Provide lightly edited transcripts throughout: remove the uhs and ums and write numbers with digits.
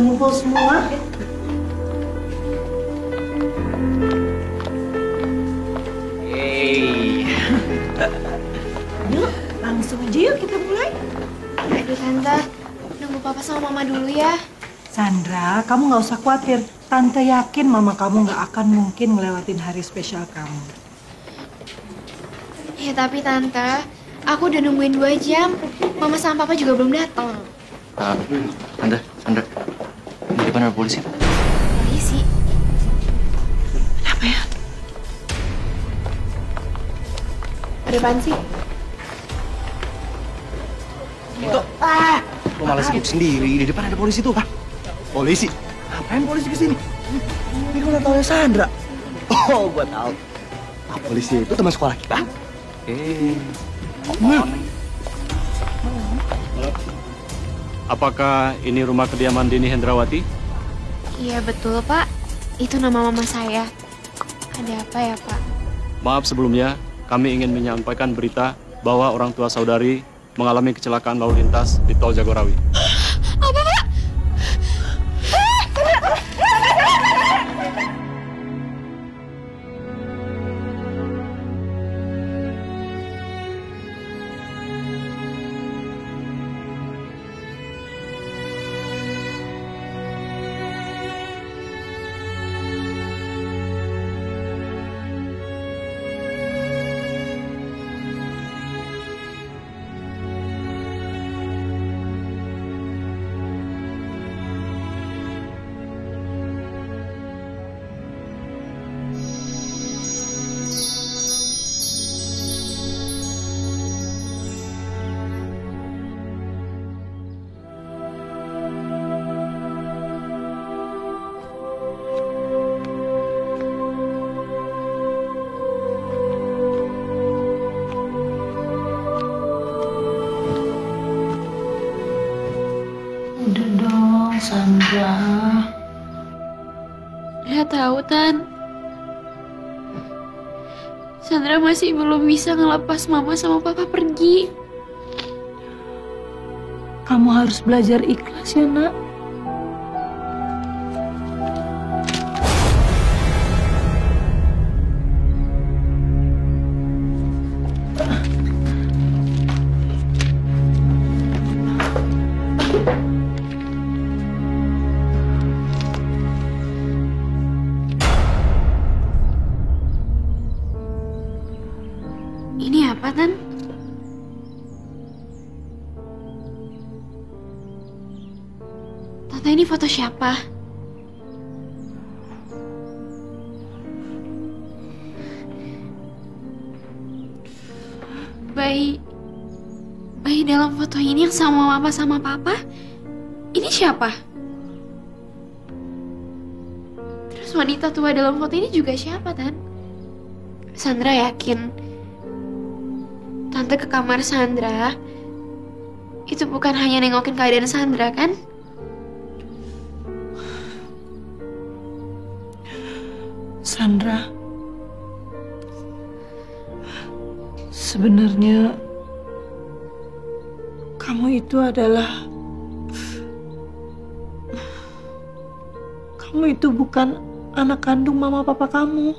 ngumpul semua. Hey. Yuk, langsung aja yuk kita mulai. Aduh Tante, nunggu Papa sama Mama dulu ya. Sandra, kamu nggak usah khawatir. Tante yakin mama kamu nggak akan mungkin ngelewatin hari spesial kamu. Ya tapi Tante, aku udah nungguin 2 jam. Mama sama Papa juga belum datang. Tante, Sandra, di depan ada polisi. Polisi? Kenapa ya? Ada apaan sih? Itu, lo malah sibuk sendiri. Di depan ada polisi tuh. Polisi? Ngapain polisi kesini? Ini gue udah tau ya Sandra. Oh, gue tahu. Polisi itu teman sekolah kita. Apakah ini rumah kediaman Dini Hendrawati? Iya betul Pak, itu nama mama saya. Ada apa ya Pak? Maaf sebelumnya, kami ingin menyampaikan berita bahwa orang tua saudari mengalami kecelakaan lalu lintas di Tol Jagorawi. Apa Pak? Udah dong, Sandra. Udah tahu Tan. Sandra masih belum bisa ngelepas Mama sama Papa pergi. Kamu harus belajar ikhlas ya, Nak. Ini apa Tan? Tante ini foto siapa? Bayi dalam foto ini yang sama Mama sama Papa? Ini siapa? Terus wanita tua dalam foto ini juga siapa, Tan? Sandra yakin Tante ke kamar Sandra itu bukan hanya nengokin keadaan Sandra, kan? Sandra, sebenarnya kamu itu bukan anak kandung mama papa kamu.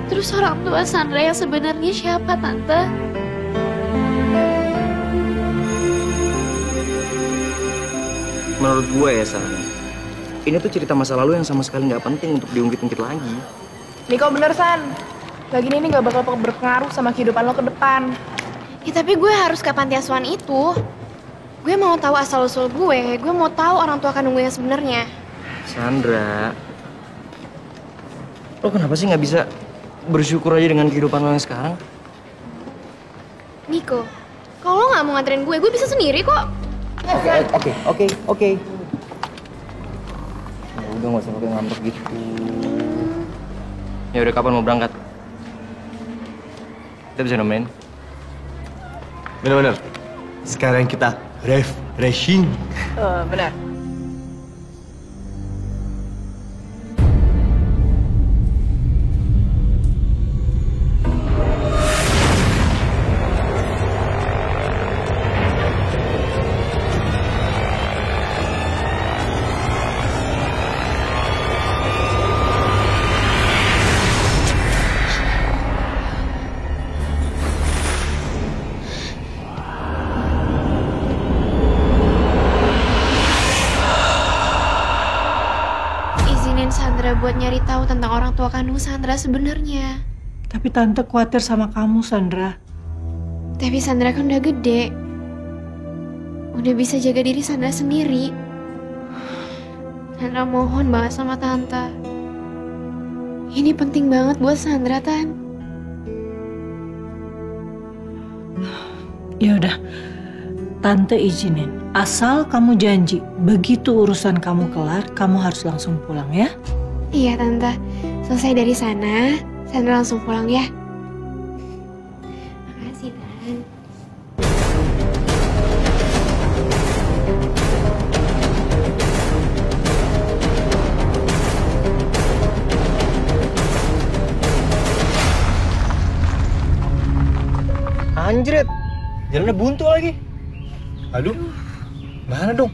Terus orang tua Sandra yang sebenarnya siapa, Tante? Menurut gue ya, San, ini tuh cerita masa lalu yang sama sekali nggak penting untuk diungkit-ungkit lagi. Niko bener, San. Lagi ini nggak bakal berpengaruh sama kehidupan lo ke depan. Ya tapi gue harus ke panti asuhan itu. Gue mau tahu asal-usul gue mau tahu orang tua kandung gue yang sebenarnya. Sandra, lo kenapa sih nggak bisa bersyukur aja dengan kehidupan lo yang sekarang? Niko, kalau lo nggak mau nganterin gue bisa sendiri kok. Oke. Ya udah nggak usah pakai ngambek gitu. Ya udah, kapan mau berangkat? Kita bisa nemenin. Bener-bener. Sekarang kita refreshing. Benar. buat nyari tahu tentang orang tua kandung Sandra sebenarnya. Tapi Tante khawatir sama kamu, Sandra. Tapi Sandra kan udah gede. Udah bisa jaga diri Sandra sendiri. Sandra mohon banget sama Tante. Ini penting banget buat Sandra, Tan. Ya udah, Tante izinin. Asal kamu janji, begitu urusan kamu kelar, kamu harus langsung pulang ya. Iya, Tante. Selesai dari sana, Sandra langsung pulang ya. Makasih, Tan. Anjrit, jalannya buntu lagi. Aduh, mana dong?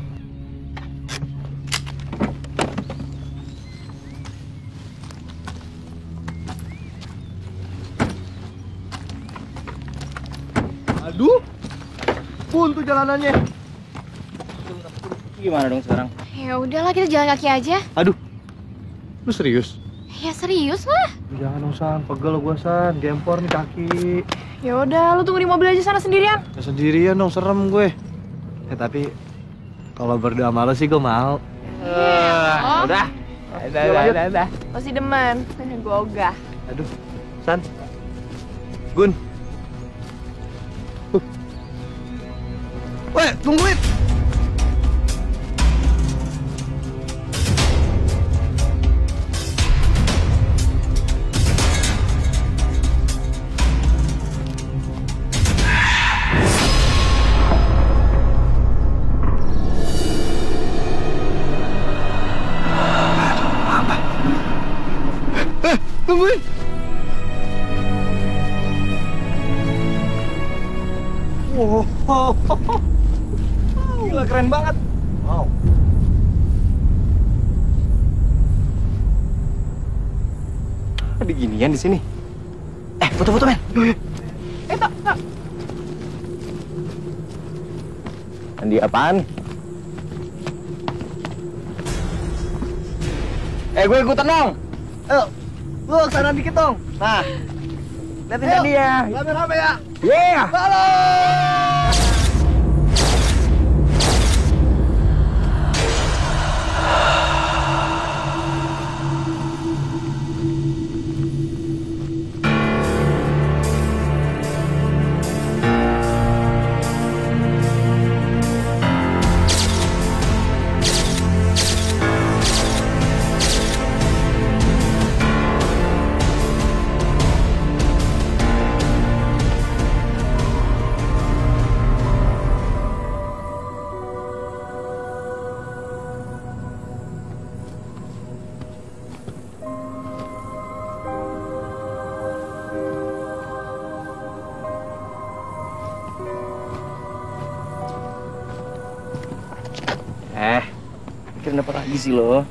Aduh, buntu jalanannya. Gimana dong sekarang? Ya udahlah, kita jalan kaki aja. Aduh, lu serius? Ya serius lah. Jangan dong San, pegel gua San, gempor nih kaki. Ya udah, lu tunggu di mobil aja sana sendirian. Ya sendirian dong, serem gue. Tapi kalau berdua sama lo sih gue mau. Udah. Udah. Masih demen. Gue ogah. Aduh, San, Gun. Weh, tungguin. Tungguin. Wow. Gila, keren banget. Wow. Ada ginian di sini. Foto-foto, men. Tak. Andi apaan? Gue ikutan dong. Ayo. Lu kesana dikit dong. Nah, liatin dia. Rame-rame ya. Yeah. Halo. Kira dapat lagi sih lo.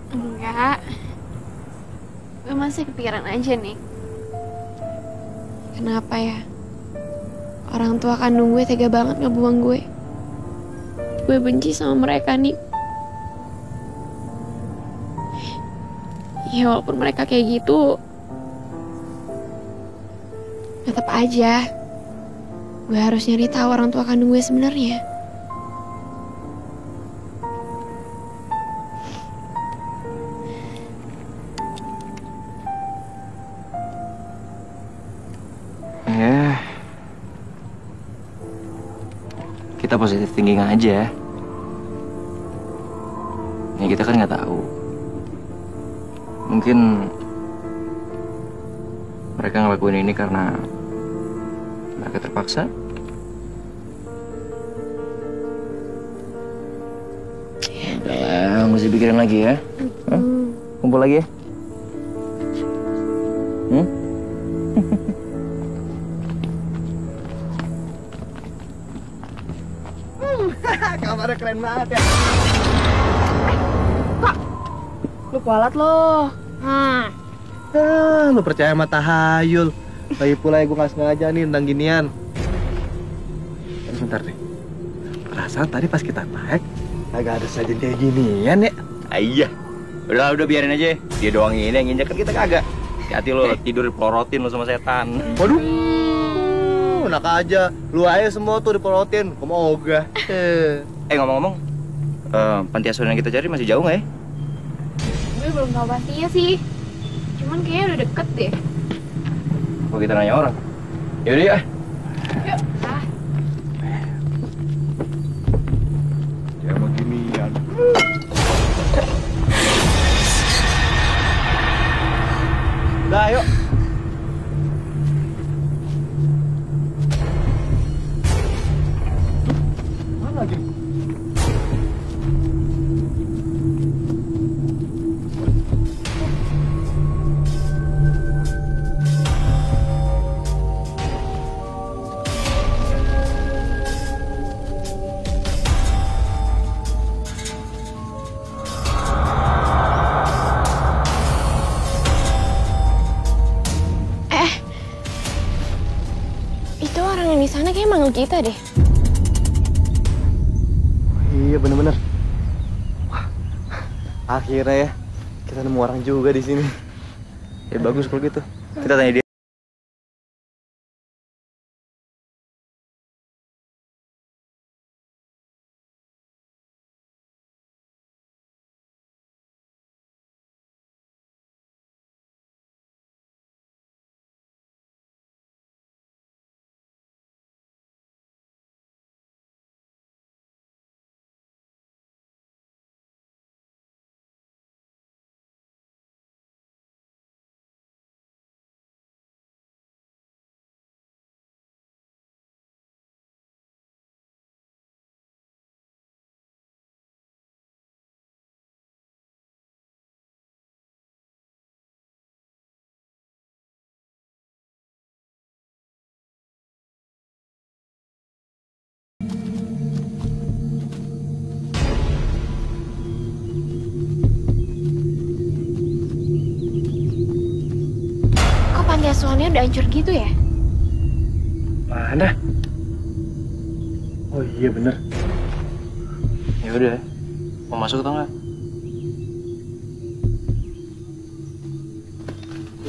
Enggak. Gue masih kepikiran aja nih. Kenapa ya? Orang tua kandung gue tega banget ngebuang gue. Gue benci sama mereka nih. Ya walaupun mereka kayak gitu, tetap aja gue harus nyari tahu orang tua kandung gue sebenarnya. Kita positive thinking aja. Ya kita kan nggak tahu. Mungkin mereka ngelakuin ini karena mereka terpaksa. Udah lah, nggak usah pikirin lagi ya. Kumpul lagi ya. Kamarnya keren banget ya. Kak, lu kualat lo. Lu percaya sama tahayul. Lagi pula gue nggak sengaja nih tentang ginian. Sebentar nih. Perasaan tadi pas kita naik agak ada sajian kayak ginian ya. Iya. Udah biarin aja. Dia doang ini yang injek, kan kita kagak. Hati lo tidur dipelorotin lo sama setan. Waduh. Enak aja. Lu aja semua tuh dipelorotin. Kamu ogah. Ngomong-ngomong, panti asuhan yang kita cari masih jauh nggak ya? Gue belum tahu pastinya sih. Cuman kayaknya udah deket deh. Kalau kita nanya orang. Yaudah ya. Yuk. Ah. Ya beginian. Udah, yuk. Mana lagi? Itu orang yang di sana kayak manggil kita deh. Iya bener-bener. Wah, akhirnya ya kita nemu orang juga di sini. Ya bagus kalau gitu. Kita tanya dia. Panti asuhannya udah hancur gitu ya? Mana? Oh iya bener. Ya udah, mau masuk atau enggak?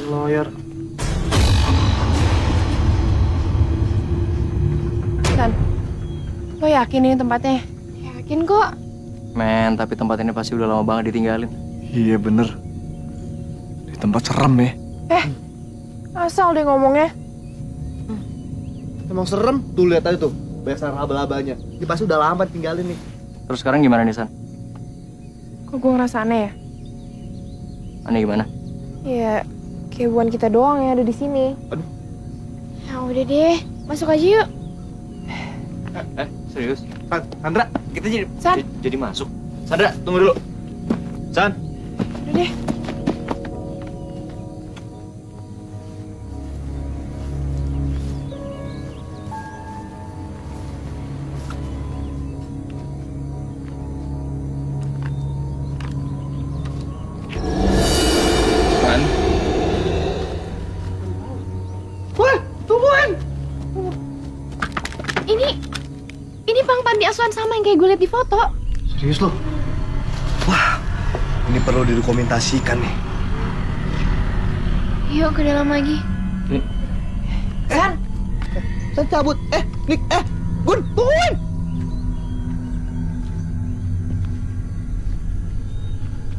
Lawyer. San, lo yakin ini tempatnya? Yakin kok. Men, tapi tempat ini pasti udah lama banget ditinggalin. Iya bener. Di tempat serem ya. Asal deh ngomongnya. Emang serem? Tuh lihat aja tuh, banyak sarang abal-abalnya. Ini pasti udah lama tinggalin nih. Terus sekarang gimana nih, San? Kok gue ngerasa aneh ya? Aneh gimana? Ya, kayak bukan kita doang yang ada di sini. Aduh. Ya udah deh, masuk aja yuk. Serius? Sandra, kita San. jadi masuk. Sandra, tunggu dulu. San. Udah deh. Ini Bang panti asuhan sama yang kayak gue liat di foto. Serius lo? Wah, ini perlu didokumentasikan nih. Yuk ke dalam lagi. San. San cabut. Nick, Gun, tungguin.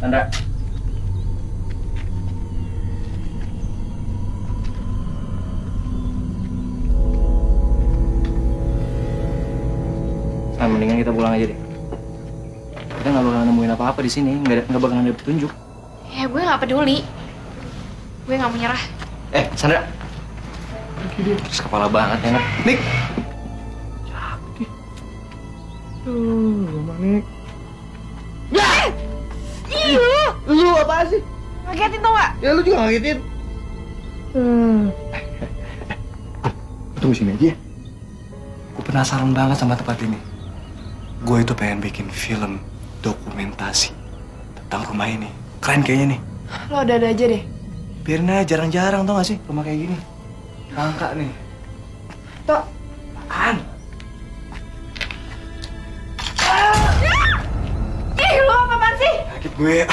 Sandra. Mendingan kita pulang aja deh. Kita nggak bakal nemuin apa-apa di sini, nggak bakal ada petunjuk. Ya gue nggak peduli. Gue nggak mau nyerah. Sandra. Terus kepala banget ya, Nick. Jadi. Gimana Nick? Lu apaan sih? Ngagetin tau gak? Ya lu juga ngagetin. Tunggu sini aja ya. Gue penasaran banget sama tempat ini. Gue itu pengen bikin film dokumentasi tentang rumah ini. Keren kayaknya nih. Lo ada-ada aja deh. Biarin aja, jarang-jarang tau gak sih rumah kayak gini. Langka nih. Tok. Apaan? Ih, lo apa-apaan sih? Sakit gue.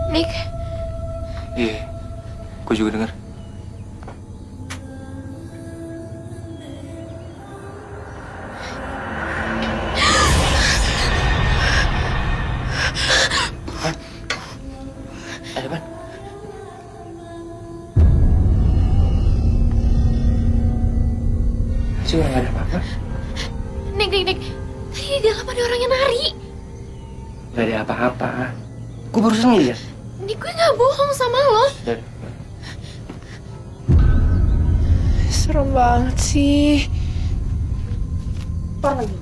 Nick, Iya, gue juga dengar. Ada apa? Cuma nggak ada apa-apa. Nick. Tadi di dalam ada orang yang nari. Gak ada apa-apa. Gue barusan ngeliat. Nick, gue gak bohong sama lo. Serem banget sih. Ntar lagi.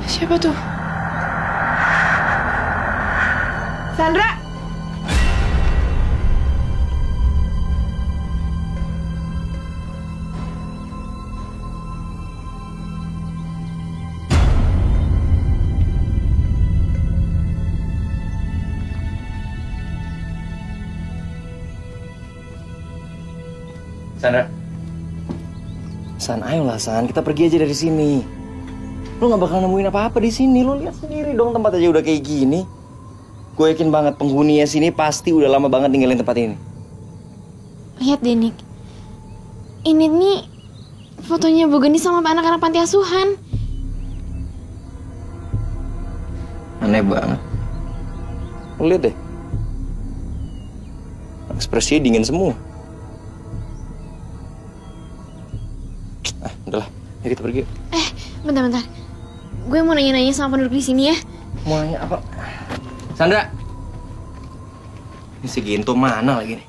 Siapa tuh? Sandra! Sandra. San, ayolah San, kita pergi aja dari sini. Lo nggak bakal nemuin apa-apa di sini. Lo lihat sendiri dong, tempat aja udah kayak gini. Gue yakin banget penghuninya sini pasti udah lama banget ninggalin tempat ini. Lihat deh, Nick. Ini nih fotonya Bu Geni sama anak-anak panti asuhan. Aneh banget. Lo lihat deh. Ekspresinya dingin semua. Udahlah, ya kita pergi. Bentar. Gue mau nanya-nanya sama penduduk di sini ya. Mau nanya apa? Sandra! Ini si Ginto mana lagi nih?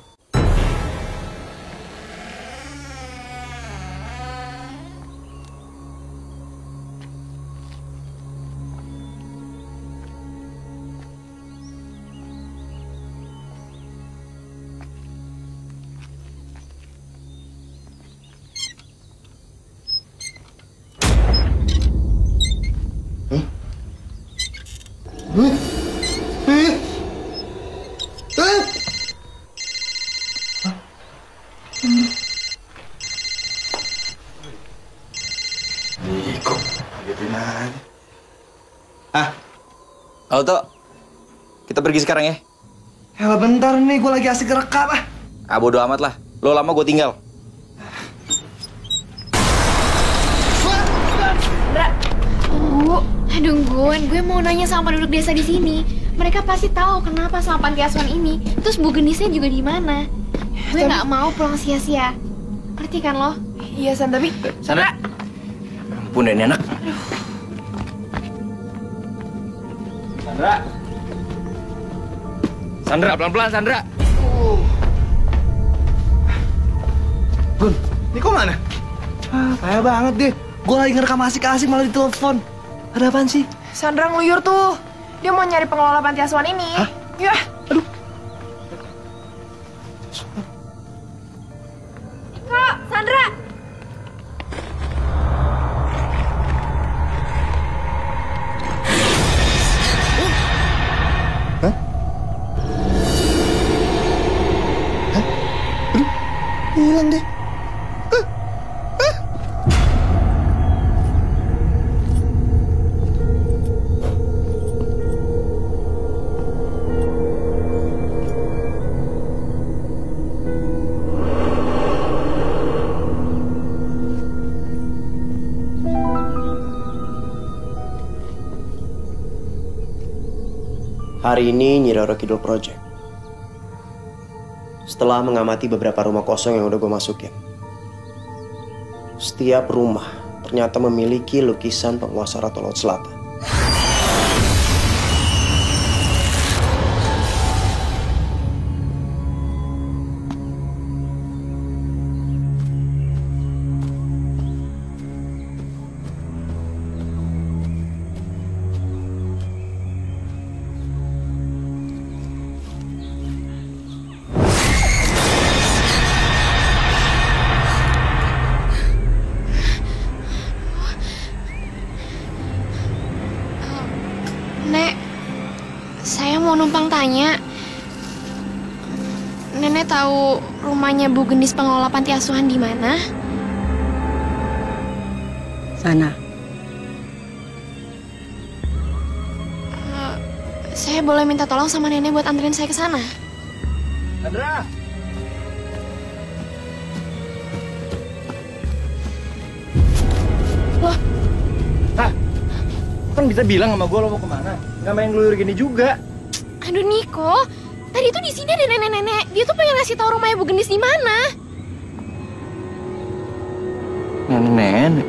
Auto, kita pergi sekarang ya. Ya bentar nih, gue lagi asik rekam ah. Bodo amat lah. Lo lama gue tinggal. Aduh, gue mau nanya sama penduduk desa di sini. Mereka pasti tahu kenapa sama panti asuhan ini. Terus Bu Genisnya juga di mana. Gue nggak mau pulang sia-sia. Ngerti kan lo? Iya, San, tapi... Sandra. Ampun deh, ini anak. Sandra, pelan-pelan Sandra. Gun, Niko mana? Kaya banget deh. Gue lagi ngerekam asik-asik malah ditelepon. Ada apaan sih? Sandra ngeluyur tuh. Dia mau nyari pengelola panti asuhan ini. Hah? Ya. Aduh. Kak, Sandra! Hilang deh. Hari ini Nyi Roro Kidul Project. Setelah mengamati beberapa rumah kosong yang udah gue masukin, setiap rumah ternyata memiliki lukisan penguasa Ratu Laut Selatan. Nenek tahu rumahnya Bu Gendis pengelola panti asuhan di mana? Sana. Saya boleh minta tolong sama nenek buat anterin saya ke sana? Sandra! Loh? Hah? Kan bisa bilang sama gue lo mau kemana? Nggak main ngeluyur gini juga. Aduh Niko, tadi tuh di sini ada nenek-nenek. Dia tuh pengen ngasih tahu rumahnya Bu Gendis di mana. Nenek?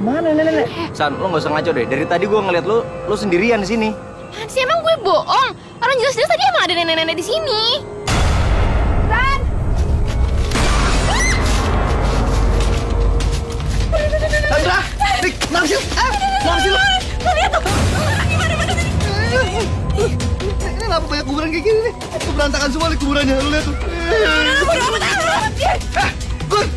Mana nenek? San, lo nggak usah ngaco deh. Dari tadi gue ngeliat lo sendirian di sini. Apaan sih, emang gue bohong? Orang jelas-jelas tadi emang ada nenek-nenek di sini. San! Sandra! Rik, kenapa sih? Kenapa sih lo? Lihat tuh! Ini kenapa banyak kuburan kayak gini nih? Berantakan semua nih kuburannya, lo lihat tuh. Gun!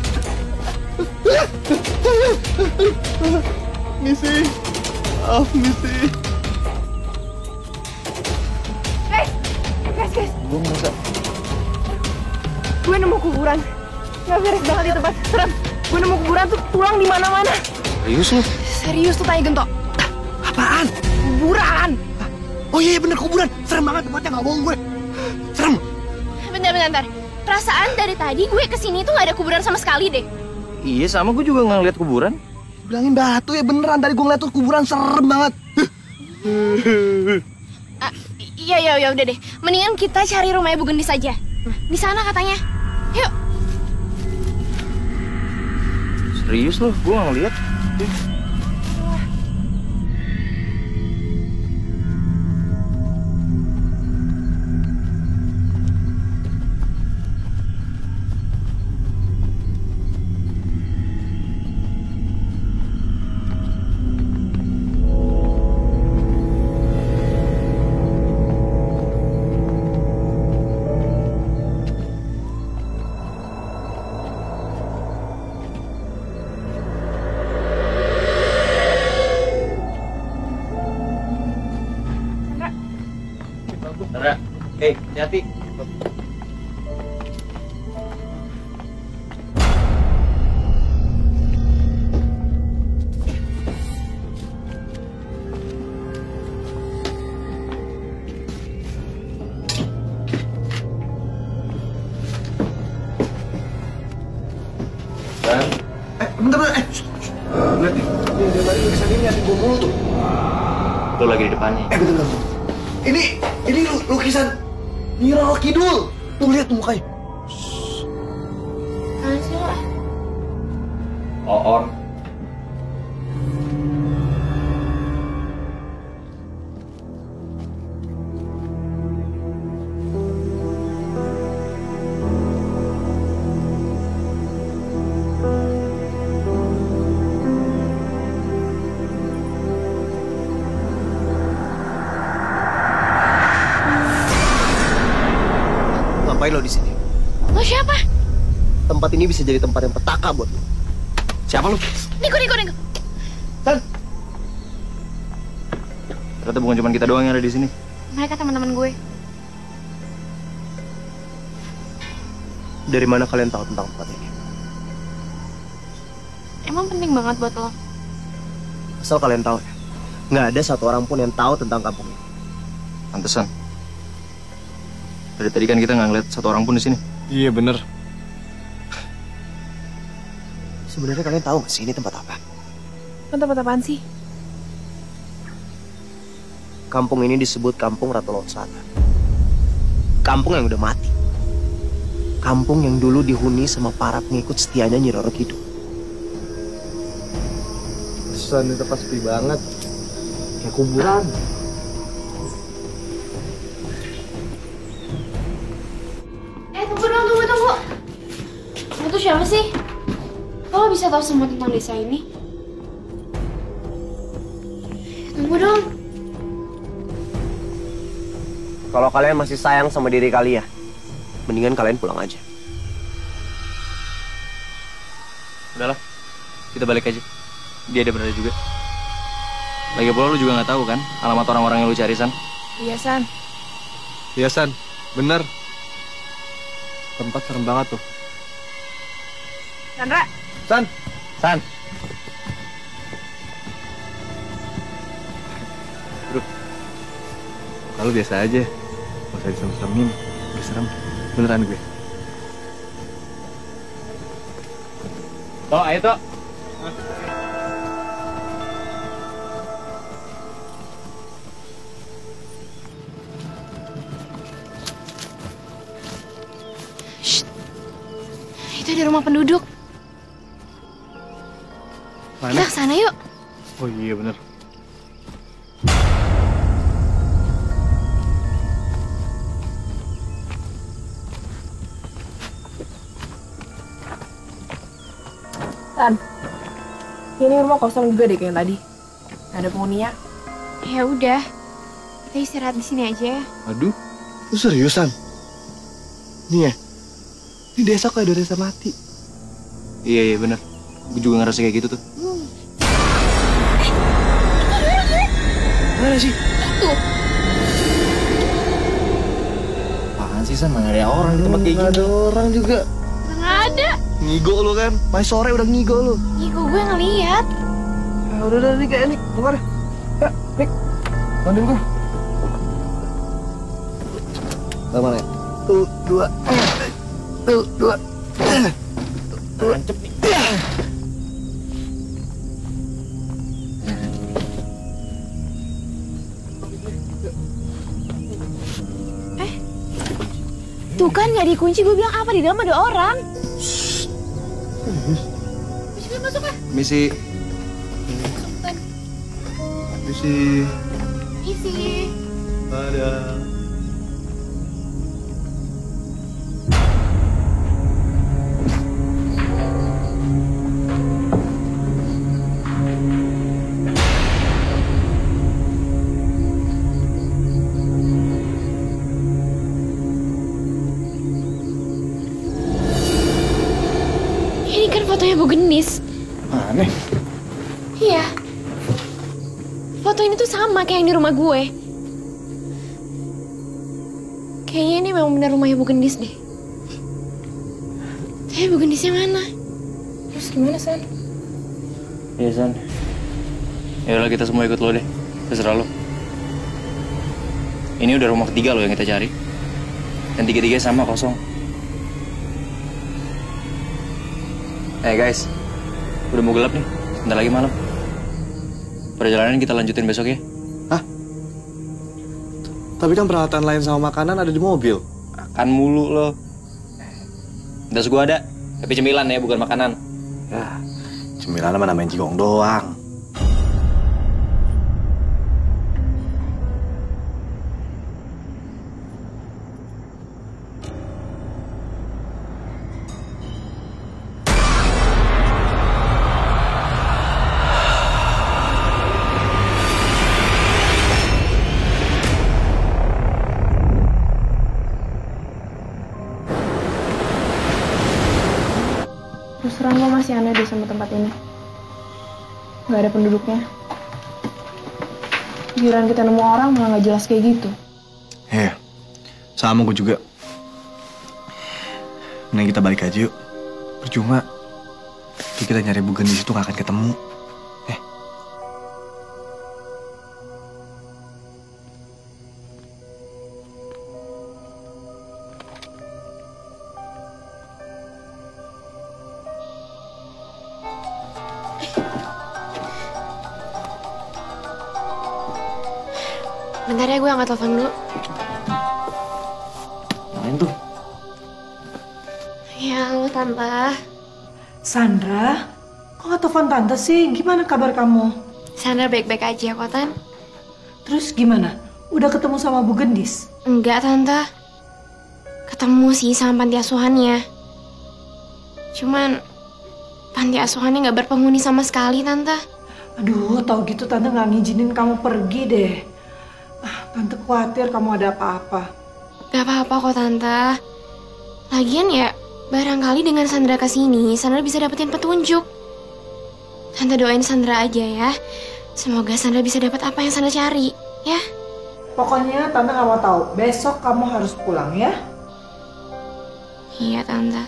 Missy, Missy. Guys, Gue ngerasa gue nemu kuburan. Nggak beres banget di tempat serem. Gue nemu kuburan tuh tulang di mana-mana. serius lo? Serius tuh tanya Gento. Apaan? Kuburan. Oh iya bener kuburan. Serem banget tempatnya, nggak bohong gue. Serem. Bentar. Perasaan dari tadi gue kesini tuh nggak ada kuburan sama sekali deh. Iya sama gue juga nggak ngeliat kuburan. Bilangin batu ya beneran. Tadi gue ngeliat tuh kuburan serem banget. Iya udah deh. Mendingan kita cari rumahnya Bu Gendis aja. Di sana katanya. Yuk. Serius loh, gue nggak ngeliat. Sandra, hati-hati. Bentar. Lihat nih. Dia balik ke sana liatin gue mulu tuh. Lo lagi di depannya. Bentar. Ini lukisan Nyi Roro Kidul. Tuh lihat tuh mukanya. Mana sih lo? Oon. Ngapain lo di sini? Lo siapa? Tempat ini bisa jadi tempat yang petaka buat lo. Siapa lo? Niko. San. Ternyata bukan cuma kita doang yang ada di sini. Mereka teman-teman gue. Dari mana kalian tahu tentang tempat ini? Emang penting banget buat lo? Asal kalian tahu ya, nggak ada satu orang pun yang tahu tentang kampung ini. Pantesan. Dari tadi kan kita nggak ngeliat satu orang pun di sini. Iya bener. Sebenarnya kalian tahu nggak sih ini tempat apa? Tempat apaan sih? Kampung ini disebut Kampung Ratu Laut Selatan. Kampung yang udah mati. Kampung yang dulu dihuni sama para pengikut setianya Nyi Roro Kidul. Pesan ini tempat sepi banget. Kayak kuburan. Tunggu. Lo tuh siapa sih? Lo bisa tahu semua tentang desa ini? Tunggu dong. Kalau kalian masih sayang sama diri kalian, mendingan kalian pulang aja. Udahlah, kita balik aja. Dia ada benar juga. Lagi pula lu juga nggak tahu kan alamat orang-orang yang lu cari, San? Iya, San. Iya San, bener. Tempat serem banget tuh. Chandra. San. Bro, kalau biasa aja. Gak usah diserem-seremin. Udah serem. Beneran gue. Toh, ayo Toh. Itu ada rumah penduduk. Mana? Kita kesana yuk. Oh iya bener. Tan, ini rumah kosong juga deh kayak tadi. Gak ada penghuninya. Ya udah, kita istirahat di sini aja ya. Aduh, lu seriusan? Nih ya, ini desa kayak udah desa mati. Iya bener. Gue juga ngerasa kayak gitu tuh. Mana sih? Tuh, Apaan sih San? Mana ada orang di tempat kayak Nggak gini? ada orang juga. nggak ada. Ngigo lu kan? Masih sore udah ngigo lu. Ih, kok gue ngeliat. Ya udah nih kayak Nik, keluar deh. Ya, Nik. Bantuin gue. Mana ya? Tuh, dua. Tuh, dua. Tancep nih. Tuh kan nggak dikunci, gue bilang apa di dalam ada orang. Masuk ah. Misi. Misi. Isi. Ada. Ini kan fotonya Bu Gendis. Aneh. Iya. Foto ini tuh sama kayak yang di rumah gue. Kayaknya ini memang benar rumahnya Bu Gendis deh. Tapi Bu Gendisnya mana? Terus gimana, San? Iya San. Yaudah kita semua ikut lo deh. Terserah lo. Ini udah rumah ketiga lo yang kita cari. Dan tiga-tiganya sama kosong. Guys, udah mau gelap nih. Sebentar lagi malam. Perjalanan kita lanjutin besok ya. Hah? Tapi kan peralatan lain sama makanan ada di mobil. Makan mulu lo. Das gua ada, tapi cemilan ya, bukan makanan. Ya, cemilan mana main cigong doang. Terus terang gue masih aneh deh sama tempat ini. Gak ada penduduknya. Giliran kita nemu orang malah gak jelas kayak gitu. Sama gue juga. Mending kita balik aja yuk. Percuma. Kita nyari Bu Gendis itu gak akan ketemu. Bentar ya, gue angkat telepon dulu. Main tuh. Ya, halo Tante. Sandra, kok nggak telepon tante sih? Gimana kabar kamu? Sandra baik-baik aja kok, Tan. Terus gimana? Udah ketemu sama Bu Gendis? Enggak, Tante. Ketemu sih sama panti asuhannya. Cuman panti asuhannya nggak berpenghuni sama sekali, Tante. Aduh, tau gitu tante nggak ngizinin kamu pergi deh. Tante khawatir kamu ada apa-apa. Gak apa-apa kok, Tante. Lagian ya, barangkali dengan Sandra kesini, Sandra bisa dapetin petunjuk. Tante doain Sandra aja ya. Semoga Sandra bisa dapat apa yang Sandra cari, ya. Pokoknya tante nggak mau tahu. Besok kamu harus pulang ya. Iya, Tante.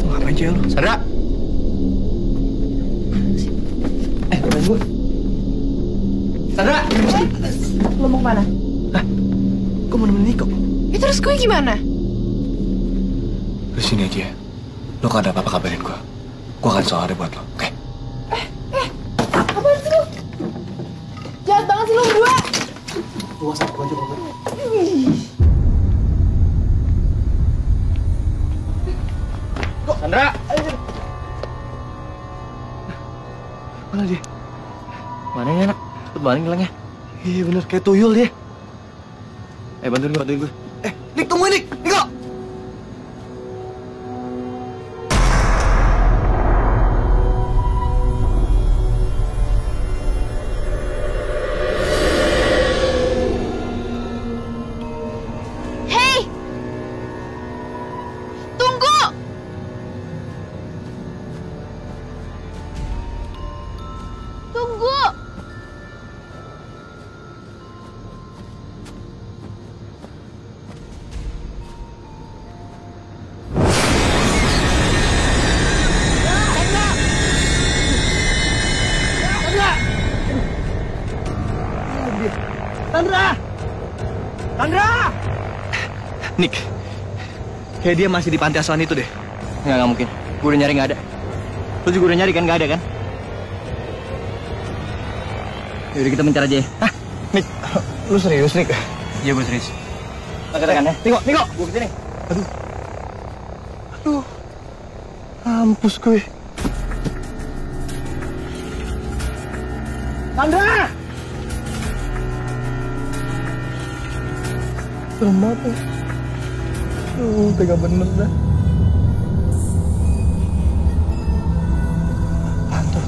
Tuh ngapain cewek lu? Sandra! Ngapain gue? Sandra! Lo mau kemana? Hah? Gue mau nemenin Niko. Ya terus gue gimana? Lu sini aja ya. Lu kalau ada apa-apa kabarin gue. Gue akan selalu ada buat lo, oke? Apaan sih lo? Jahat banget sih lo berdua. Lu WhatsApp gue aja, Bang. Sandra! Mana dia? Mana ya, anak? Cepet banget ngilangnya. Iya bener, kayak tuyul dia. Bantuin gue. Nik, tungguin Nik! Niko! Hei! Tunggu! Tunggu! Sandra! Nik, kayak dia masih di panti asuhan itu deh. Nggak mungkin. Gue udah nyari nggak ada. Lu juga udah nyari kan nggak ada kan? Yaudah kita mencar aja ya. Hah? Nik, lu serius Nik? Iya gue serius. Katakan ya. Niko! Gue kesini. Aduh, mampus gue. Sandra! Serem banget ya. Tega bener dah. Apaan tuh?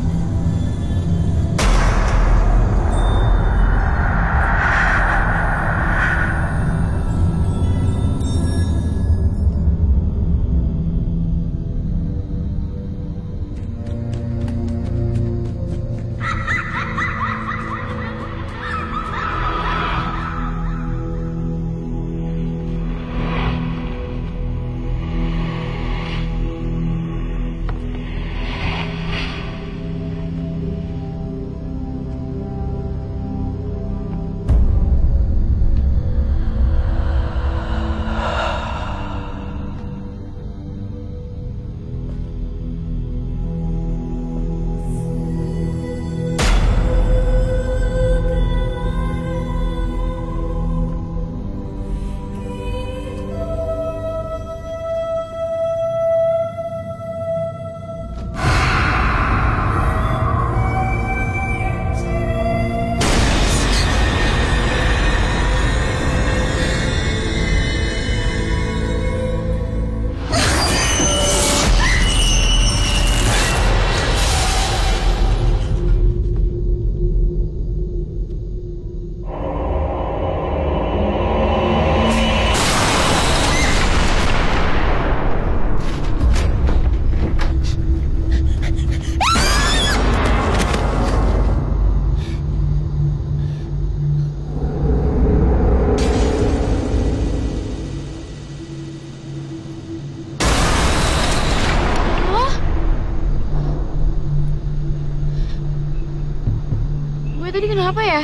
Tadi kenapa ya?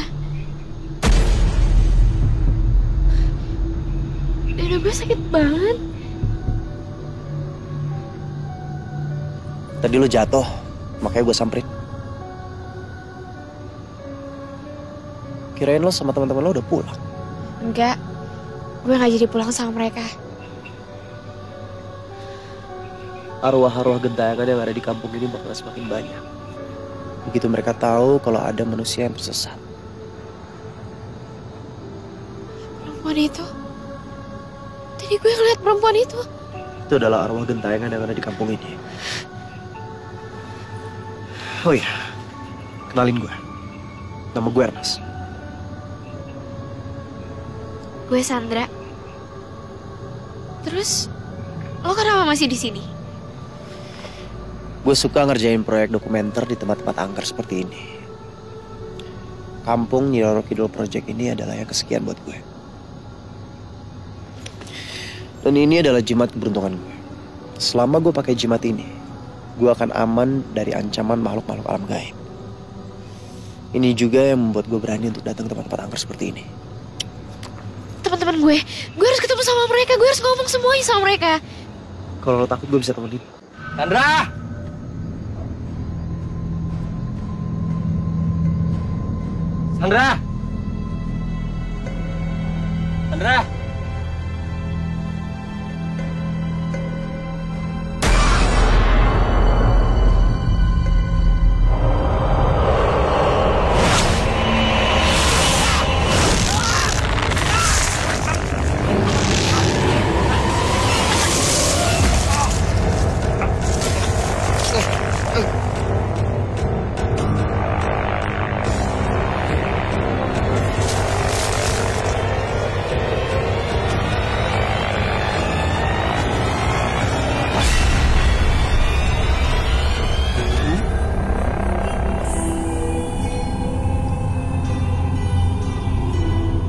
Dada gue sakit banget. Tadi lo jatuh, makanya gue samperin. Kirain lo sama teman-teman lo udah pulang. Enggak, gue gak jadi pulang sama mereka. Arwah-arwah gentayangan yang ada di kampung ini bakal semakin banyak. Begitu mereka tahu kalau ada manusia yang tersesat. Perempuan itu? Tadi gue ngeliat perempuan itu. Itu adalah arwah gentayangan yang ada di kampung ini. Oh iya, kenalin gue. Nama gue Ernest. Gue Sandra. Terus, lo kenapa masih di sini? Gue suka ngerjain proyek dokumenter di tempat-tempat angker seperti ini. Kampung Nyi Roro Kidul Project ini adalah yang kesekian buat gue. Dan ini adalah jimat keberuntungan gue. Selama gue pakai jimat ini, gue akan aman dari ancaman makhluk-makhluk alam gaib. Ini juga yang membuat gue berani untuk datang ke tempat-tempat angker seperti ini. Teman-teman gue harus ketemu sama mereka, gue harus ngomong semuanya sama mereka. Kalau lo takut, gue bisa temenin. Sandra! Sandra! Sandra!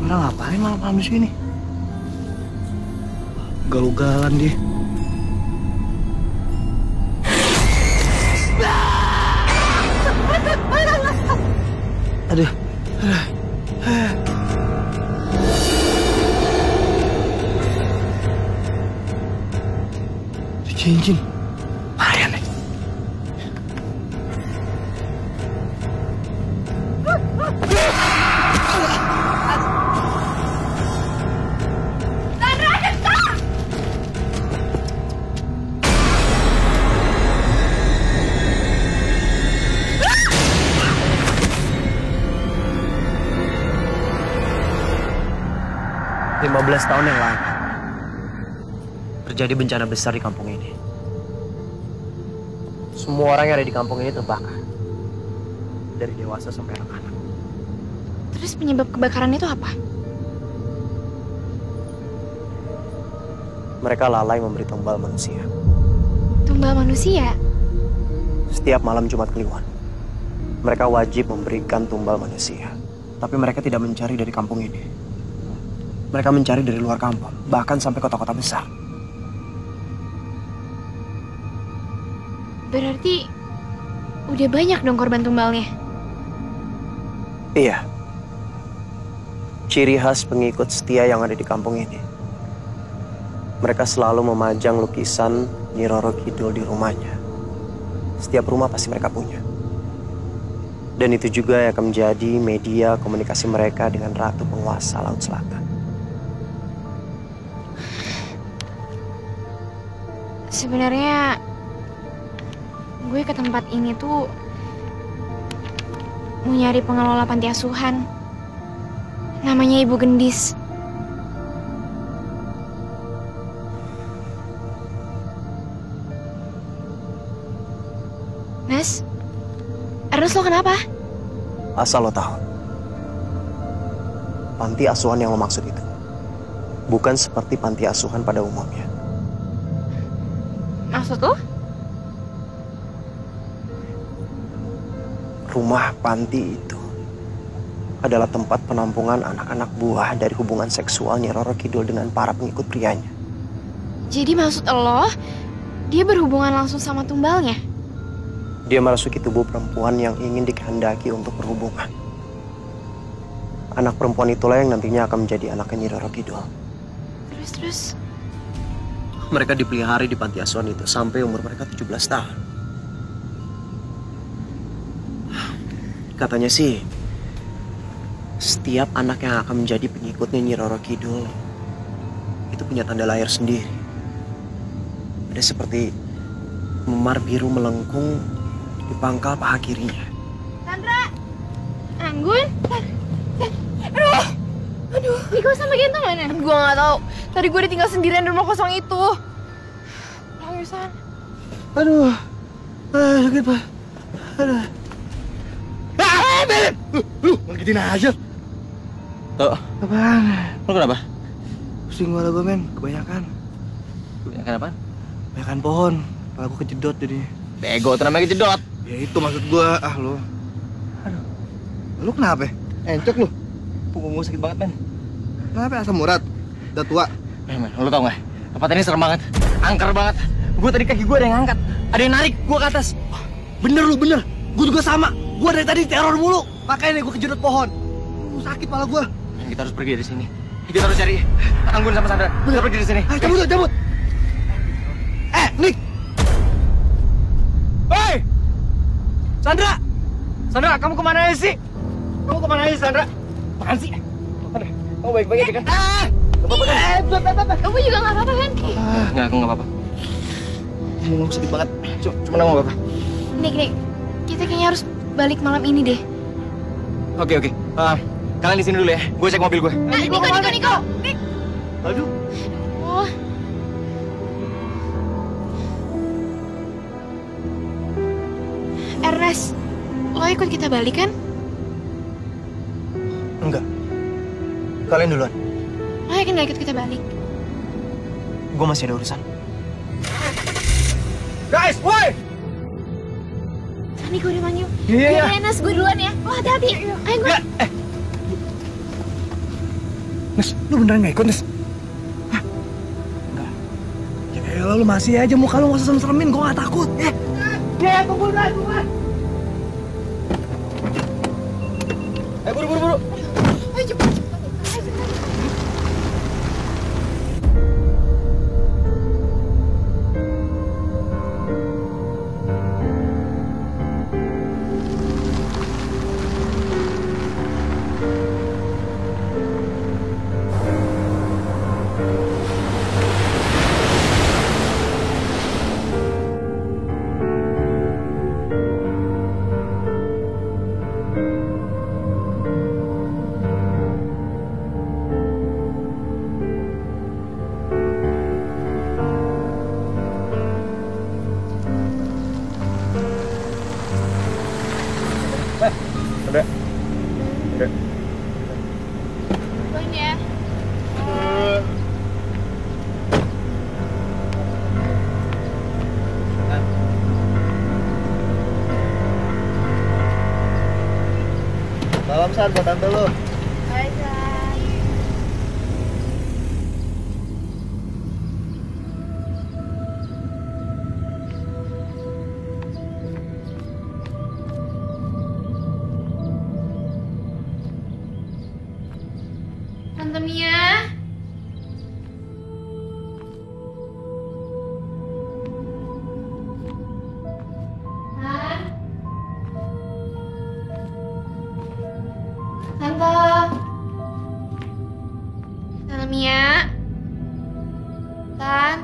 Ngapain malam-malam di sini? Galugalan dia. Aduh. Cincin. Lumayan nih. Lima 15 tahun yang lalu terjadi bencana besar di kampung ini. Semua orang yang ada di kampung ini terbakar, dari dewasa sampai anak-anak. Terus penyebab kebakaran itu apa? Mereka lalai memberi tumbal manusia. Tumbal manusia? Setiap malam Jumat Kliwon, mereka wajib memberikan tumbal manusia. Tapi mereka tidak mencari dari kampung ini. Mereka mencari dari luar kampung, bahkan sampai kota-kota besar. Berarti udah banyak dong korban tumbalnya? Iya. Ciri khas pengikut setia yang ada di kampung ini. Mereka selalu memajang lukisan Nyi Roro Kidul di rumahnya. Setiap rumah pasti mereka punya. Dan itu juga yang akan menjadi media komunikasi mereka dengan Ratu Penguasa Laut Selatan. Sebenarnya gue ke tempat ini tuh mau nyari pengelola panti asuhan. Namanya Ibu Gendis. Mas, Ernest, lo kenapa? Asal lo tahu, panti asuhan yang lo maksud itu bukan seperti panti asuhan pada umumnya. Maksud lo? Rumah panti itu adalah tempat penampungan anak-anak buah dari hubungan seksual Nyi Roro Kidul dengan para pengikut prianya. Jadi maksud lo, dia berhubungan langsung sama tumbalnya? Dia merasuki tubuh perempuan yang ingin dikehendaki untuk berhubungan. Anak perempuan itulah yang nantinya akan menjadi anaknya Nyi Roro Kidul. Terus? Mereka dipelihara di panti asuhan itu sampai umur mereka 17 tahun. Katanya sih, setiap anak yang akan menjadi pengikutnya Nyi Roro Kidul itu punya tanda lahir sendiri. Ada seperti memar biru melengkung di pangkal paha kirinya. Sandra! Anggun? Aduh, Niko sama Genta mana? Gue gak tahu. Tadi gue ditinggal sendirian di rumah kosong itu. Pulang yuk, San. Aduh, sakit pak. Aduh. Beb! Lu, ngagetin aja. Tuh, Apaan? lo kenapa? Pusing kepala gue, men. Kebanyakan. Kebanyakan apaan? Kebanyakan pohon. Kepala gue kejedot jadinya. Bego, itu namanya kejedot. Ya itu maksud gue. Ah, lo. Aduh. Lu kenapa? Encok lu. Punggung gue sakit banget, men. Kenapa? Asam urat? Udah tua? Men, lu tau gak? Tempat ini serem banget. Angker banget. Gue tadi kaki gue ada yang angkat. Ada yang narik gue ke atas. Bener lu, bener. Gue juga sama. Gue dari tadi teror mulu. Makanya gue kejedot pohon. Sakit kepala gue. Men, kita harus pergi dari sini. Kita harus cari Anggun sama Sandra. Kita pergi dari sini. Ayo, cabut, cabut. Nick. Hei! Sandra! Sandra, kamu kemana aja sih? Kamu kemana aja, Sandra? Apaan sih? Sandra, kamu baik-baik aja kan? Gak apa-apa kan? Kamu juga gak apa-apa kan? Enggak, aku gak apa-apa. Mau sakit banget. Cuma gak apa-apa. Nick, kita kayaknya harus balik malam ini deh. Oke. Kalian di sini dulu ya. Gue cek mobil gue. Niko. Nick. Aduh. Oh. Ernest, lo ikut kita balik kan? Enggak. Kalian duluan. Lo yakin gak ikut kita balik? Gue masih ada urusan. Guys, woi! Nico udah manggil. Iya. Ernest, gue duluan ya. Lo hati-hati. Ayo gue. Nes, lu beneran gak ikut, Nes? Hah? Enggak. Ya lu masih aja, muka lu gak usah serem-seremin, gue gak takut. Tunggu. Buru. Ayo cepet. Udah. Poin ya. Salam, San, buat tante lu. Bye, San. Tante Mia. Tante. Tante Mia. Tan.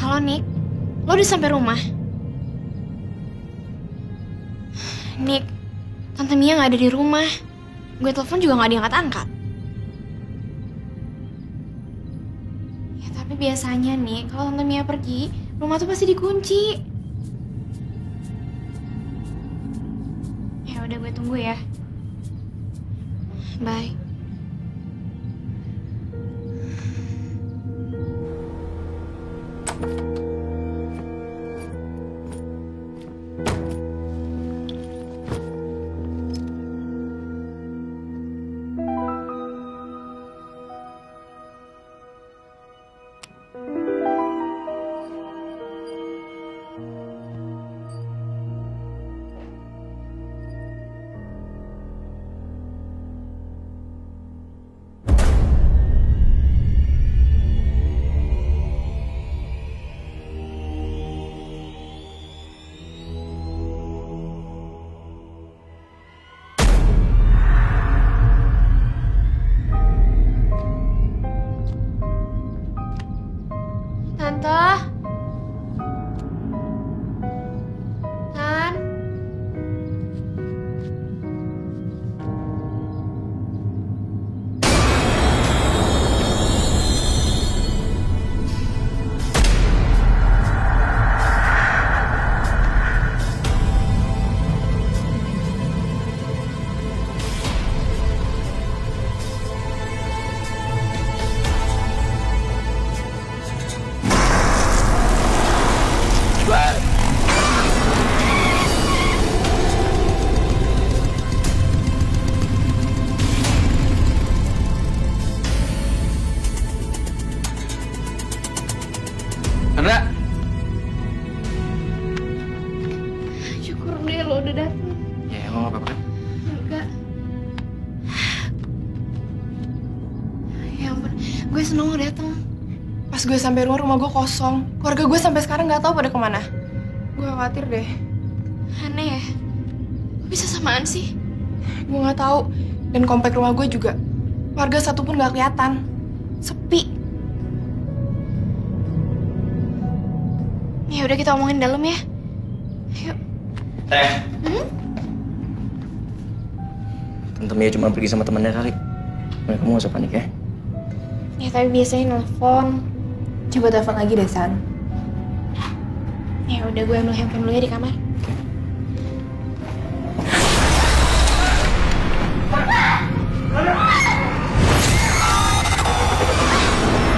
Halo Nick, lo udah sampai rumah? Nick, Tante Mia gak ada di rumah. Gue telepon juga gak diangkat-angkat. Ya tapi biasanya nih, kalau Tante Mia pergi, rumah tuh pasti dikunci. Ya udah gue tunggu ya. Bye. Gue seneng lo dateng. Pas gue sampai rumah gue kosong. Keluarga gue sampai sekarang nggak tahu pada kemana. Gue khawatir deh. Aneh ya? Kok bisa samaan sih? Gue nggak tahu. Dan komplek rumah gue juga. Warga satu pun nggak kelihatan. Sepi. Ya udah kita omongin dalam ya. Yuk. Tante Mia cuma pergi sama temannya kali. Kamu gak usah panik ya. Ya tapi biasanya nelfon. Coba telepon lagi deh, San. Ya udah gue ambil handphone dulu ya di kamar.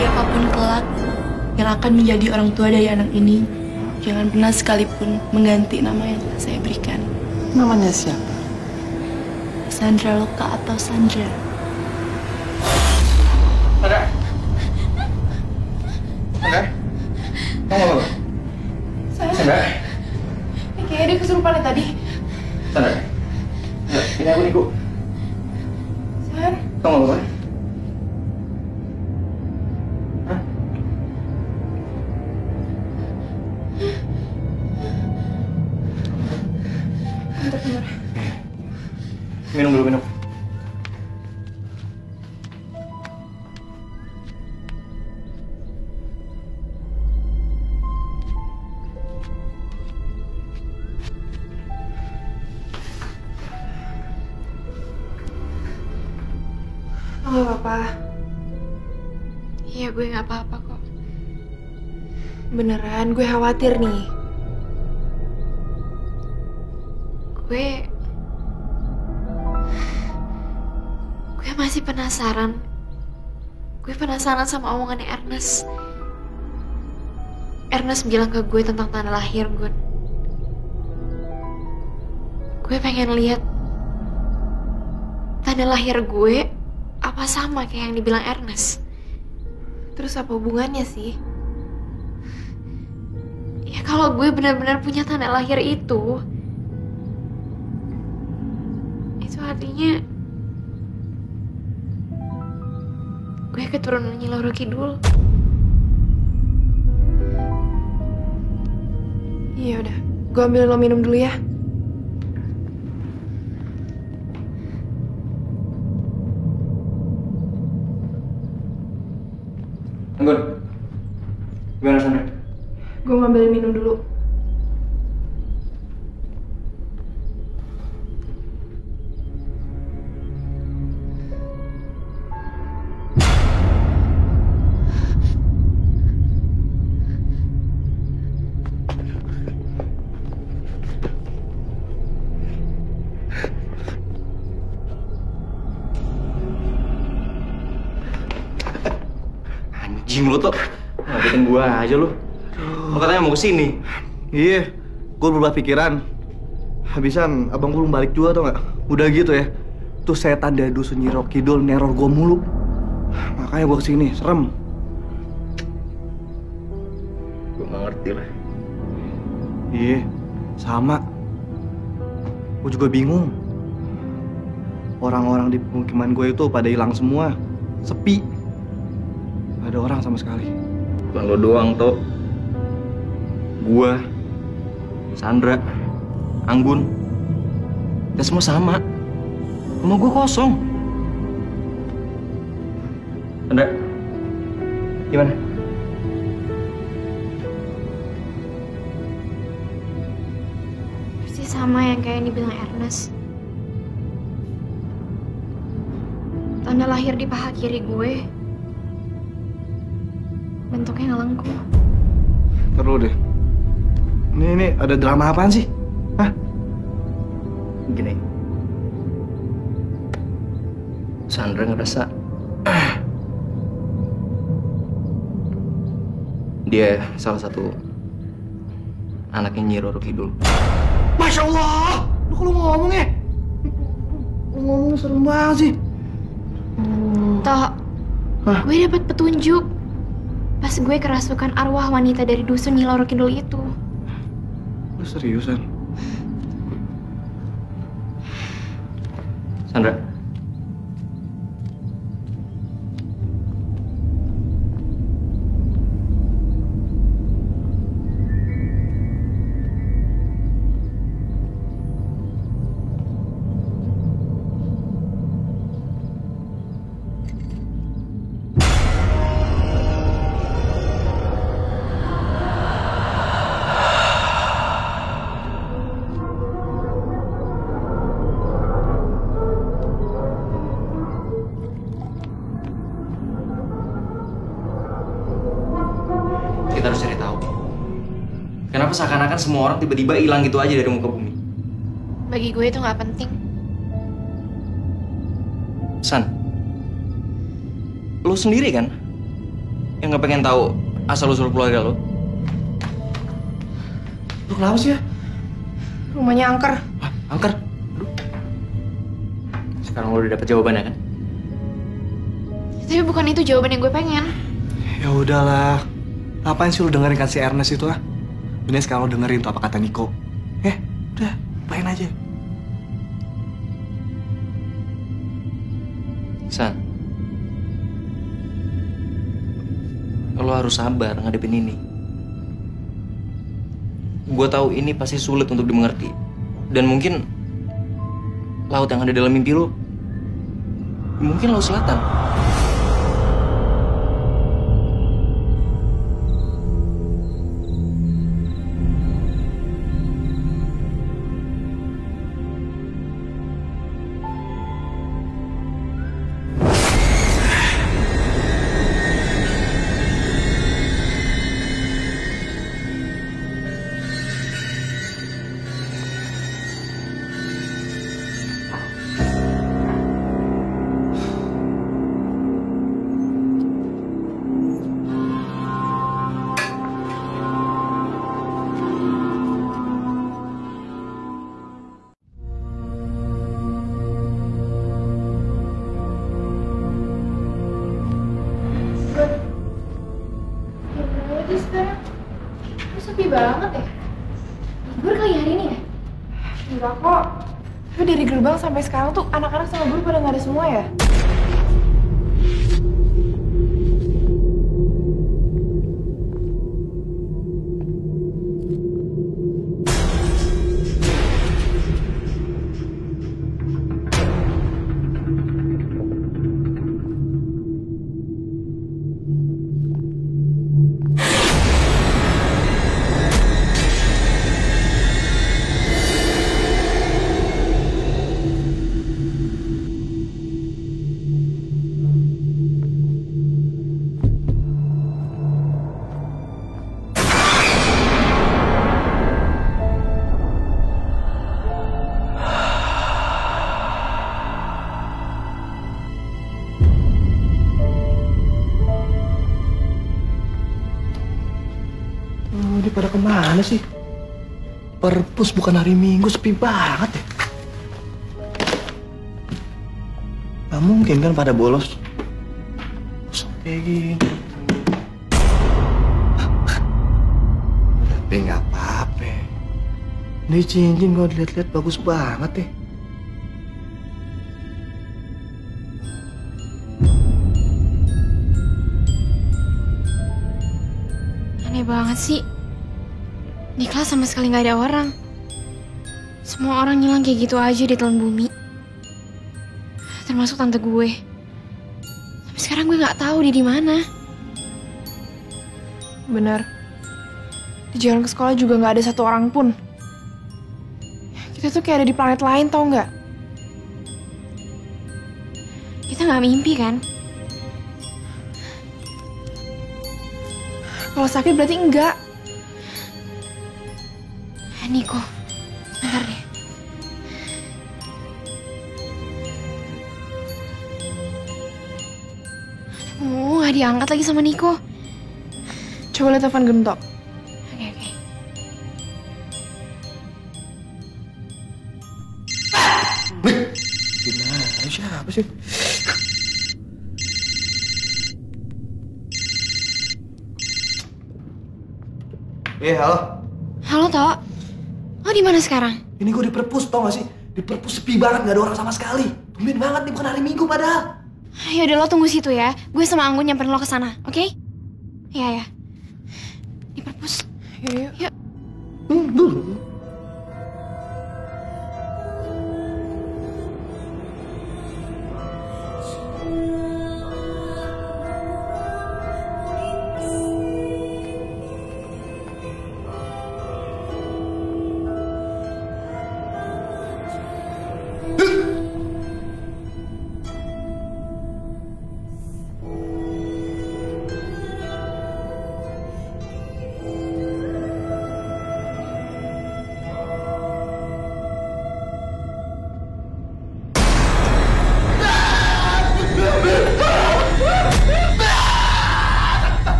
Siapapun kelak yang akan menjadi orang tua dari anak ini, jangan pernah sekalipun mengganti nama yang telah saya berikan. Namanya siapa? Sandra Loka atau Sandra. Sandra? Sandra? Kamu apa? Sandra? Ini kayaknya dia kesurupan ya tadi. Sandra? Ini aku Niko. San? Kamu apa? Untuk kamar. Minum dulu, minum. Oh, gak apa-apa. Iya gue gak apa-apa kok. Beneran, gue khawatir nih. Gue masih penasaran. Gue penasaran sama omongannya Ernest. Ernest bilang ke gue tentang tanda lahir gue. Gue pengen lihat tanda lahir gue apa sama kayak yang dibilang Ernest. Terus apa hubungannya sih? Ya kalau gue benar-benar punya tanda lahir itu artinya gue keturunan Nyi Roro Kidul. Iya udah, gue ambil lo minum dulu ya. Anggun, gimana Sandra? Gue ngambil minum dulu. Anjing lo tuh, ngagetin gua aja lo. Lo katanya mau kesini. Iya, gue berubah pikiran. Habisan abang gue belum balik juga tau nggak? Udah gitu ya, tuh setan dari dusun Nyi Roro Kidul neror gue mulu. Makanya gue kesini, serem. Gue nggak ngerti lah. Iya, sama. Gue juga bingung. Orang-orang di pemukiman gue itu pada hilang semua, sepi. Gak ada orang sama sekali. Bukan lo doang toh. Gua, Sandra, Anggun, kita semua sama. Rumah gua kosong. Sandra, gimana? Pasti sama yang kayak yang dibilang Ernest. Tanda lahir di paha kiri gue bentuknya ngelengkung. Terus deh. Ini ada drama apaan sih? Hah? Gini. Sandra ngerasa dia salah satu anaknya Nyi Roro Kidul. Masya Allah! Lu kalau ngomongnya serem banget sih. Toh, gue dapat petunjuk pas gue kerasukan arwah wanita dari dusun Nyi Roro Kidul itu. Lu seriusan? Sandra, Kenapa seakan-akan semua orang tiba-tiba hilang gitu aja dari muka bumi? Bagi gue itu nggak penting. San, lo sendiri kan yang nggak pengen tahu asal-usul keluarga lo? Lo kenapa sih ya? Rumahnya angker. Hah, angker? Aduh. Sekarang lo udah dapet jawabannya kan? Tapi bukan itu jawaban yang gue pengen. Ya udahlah. Ngapain sih lu dengerin kan si Ernest itu ah? Ini sekarang lu dengerin tuh apa kata Niko. Udah, lupain aja. San, lo harus sabar ngadepin ini. Gue tahu ini pasti sulit untuk dimengerti. Dan mungkin laut yang ada dalam mimpi lo, mungkin laut selatan. Sekarang sepi banget ya. Libur kali hari ini ya? Enggak kok. Tapi dari gerbang sampai sekarang tuh anak-anak sama guru pada nggak ada semua ya? Ini pada kemana sih? Perpus bukan hari Minggu, sepi banget ya. Gak mungkin kan pada bolos. Kayak gini. Tapi nggak apa-apa. Ini cincin kalau dilihat-lihat bagus banget ya. Aneh banget sih. Di kelas sama sekali nggak ada orang. Semua orang ngilang kayak gitu aja di telan bumi. Termasuk tante gue. Tapi sekarang gue nggak tahu dia di mana. Bener. Di jalan ke sekolah juga nggak ada satu orang pun. Kita tuh kayak ada di planet lain, tau nggak? Kita nggak mimpi kan? Kalau sakit berarti enggak. Niko, bentar deh. Oh, nggak diangkat lagi sama Niko. Coba lihat telepon Gento. Oke. Gimana? Siapa sih? Halo. Halo, Tok. Lo di mana sekarang? Ini gue di perpus, tau gak sih? Di perpus sepi banget, gak ada orang sama sekali. Tumben banget nih, bukan hari Minggu padahal. Ya udah, lo tunggu situ ya. Gue sama Anggun nyamperin lo ke sana, oke? Iya ya. Di perpus. Yuk. Yuk. Dulu.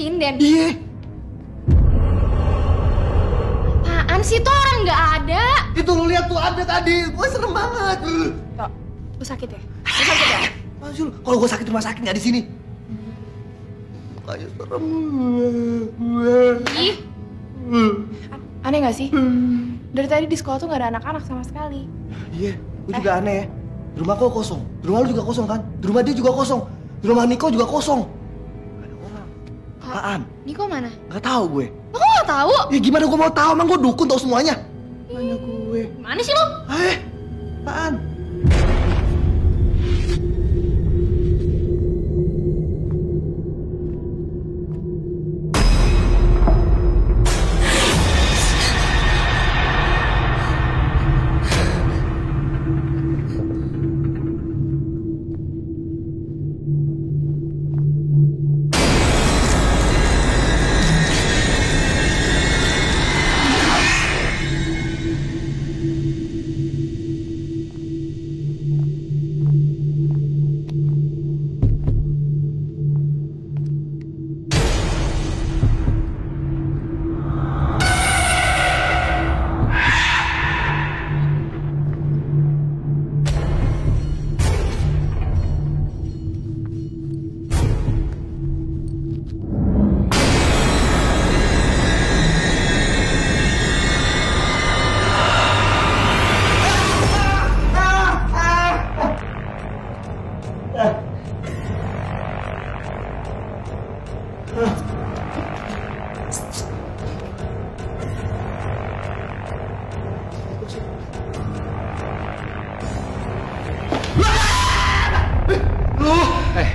Sinden? Iya. Apaan sih, tuh orang nggak ada. Itu lu lihat tuh ada tadi. Gue serem banget. Tok, lu sakit ya? Masuk. Kalau gue sakit rumah sakit nggak di sini. Kayak serem. Ih, Aneh gak sih? Dari tadi di sekolah tuh gak ada anak-anak sama sekali. Iya, gue juga aneh ya. Di rumah kok kosong. Di rumah lu juga kosong kan? Di rumah dia juga kosong. Di rumah Niko juga kosong. Gak ada orang. Apaan? Niko mana? Gak tahu gue. Lo kok gak tahu? Ya gimana gue mau tahu? Emang gue dukun tahu semuanya. Mana gue? Mana sih lo? Apaan?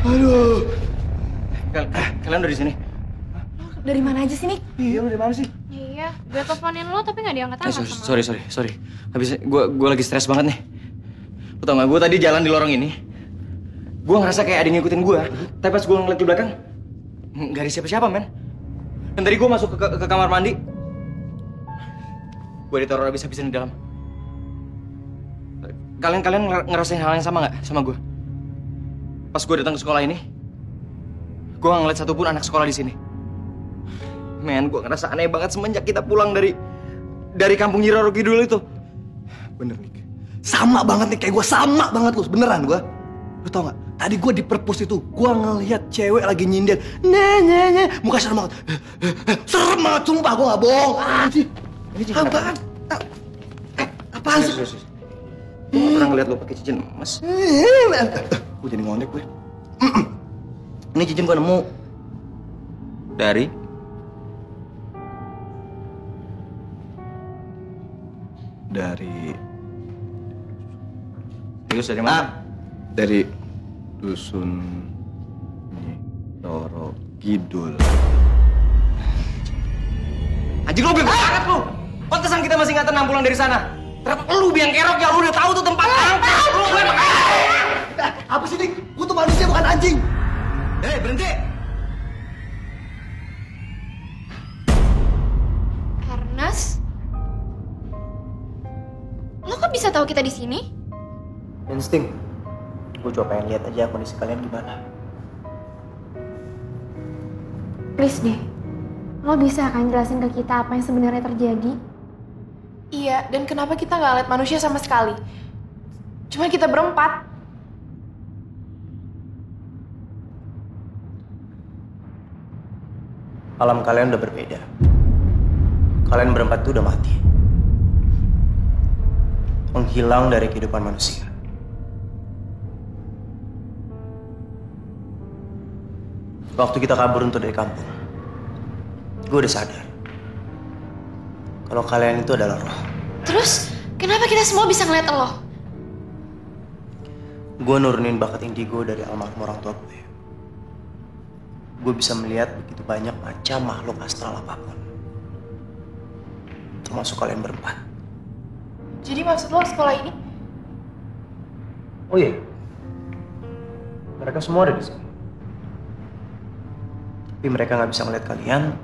Aduh. Kalian udah di sini? Dari mana aja sih, Nik? Iya, lu dari mana sih? Iya, gue teleponin lo tapi gak diangkat-angkat sama Sorry. Habis gue lagi stres banget nih. Lu tau gak, gue tadi jalan di lorong ini. Gue ngerasa kayak ada yang ngikutin gue. Tapi pas gue ngeliat di belakang, gak ada siapa-siapa, men. Dan tadi gue masuk ke kamar mandi. Gue ditaruh habis-habisan di dalam. Kalian ngerasain hal yang sama gak sama gue? Pas gue datang ke sekolah ini, gue gak ngeliat satupun anak sekolah di sini. Men, gue ngerasa aneh banget semenjak kita pulang dari kampung Nyiroro Kidul itu. Bener, Nik. Sama banget nih, kayak gue sama banget lu, beneran gue. Lu tau gak, tadi gue di perpus itu, gue ngeliat cewek lagi nyindir. Muka serem banget. Serem banget, sumpah, gue gak bohong. Ini cincin Apaan? Apaan sih? Gue gak pernah ngeliat lo pakai cincin emas. Gue jadi ngondek gue. Ini cincin gue nemu dari Serius dari mana? Dari dusun Nyiroro Kidul. Anjir, lo bebas banget lo. Pantesan kita masih nggak tenang pulang dari sana. Ternyata lu biang kerok ya, lu udah tahu tuh tempat angkat. Lu Apa sih, Dik? Gue tuh manusia bukan anjing. Berhenti. Ernest? Lo kok bisa tahu kita di sini? Insting. Gue coba pengen lihat aja kondisi kalian gimana. Please deh, lo bisa kan jelasin ke kita apa yang sebenarnya terjadi? Iya, dan kenapa kita nggak lihat manusia sama sekali? Cuma kita berempat. Alam kalian udah berbeda. Kalian berempat tuh udah mati. Menghilang dari kehidupan manusia. Waktu kita kabur untuk dari kampung, gue udah sadar kalau kalian itu adalah roh. Terus, kenapa kita semua bisa ngeliat lo? Gue nurunin bakat indigo dari almarhum orang tua gue. Gue bisa melihat begitu banyak macam makhluk astral apapun. Termasuk kalian berempat. Jadi maksud lo sekolah ini? Oh iya, mereka semua ada di sini. Tapi mereka nggak bisa ngeliat kalian.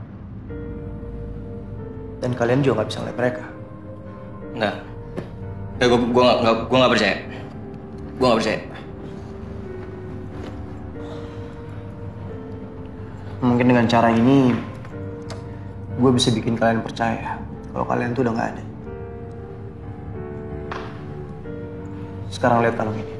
Dan kalian juga nggak bisa ngeliat mereka. Nggak. Gue nggak percaya. Gue nggak percaya. Mungkin dengan cara ini, gue bisa bikin kalian percaya kalau kalian tuh udah nggak ada. Sekarang lihat kalung ini.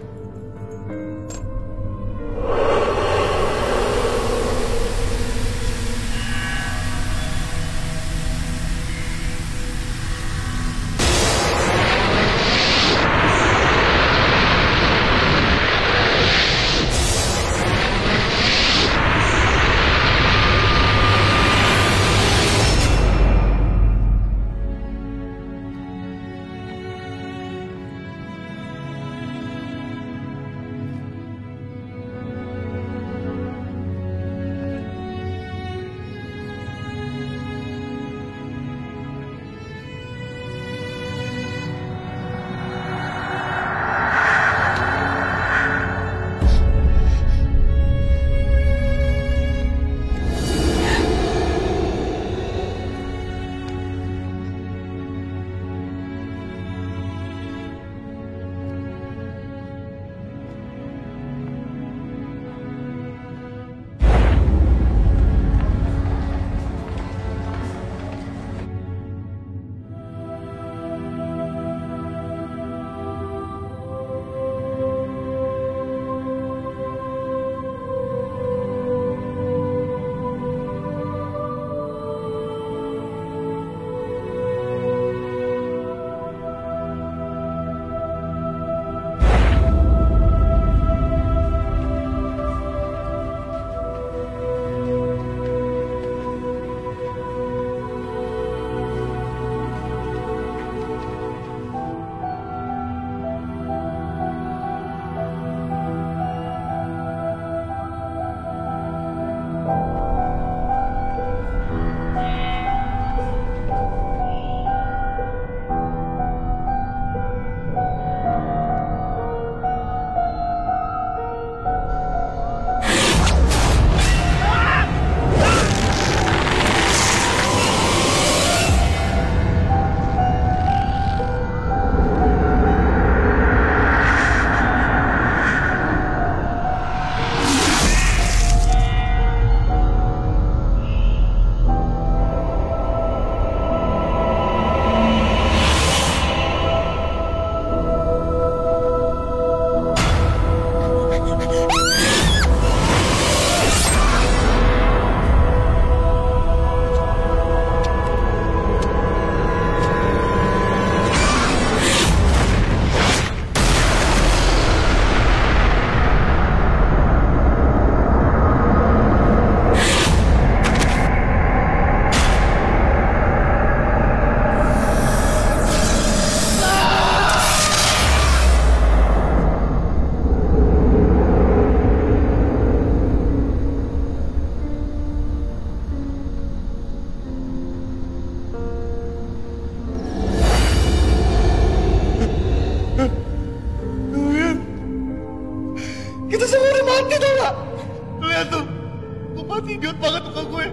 Idiot banget muka gue.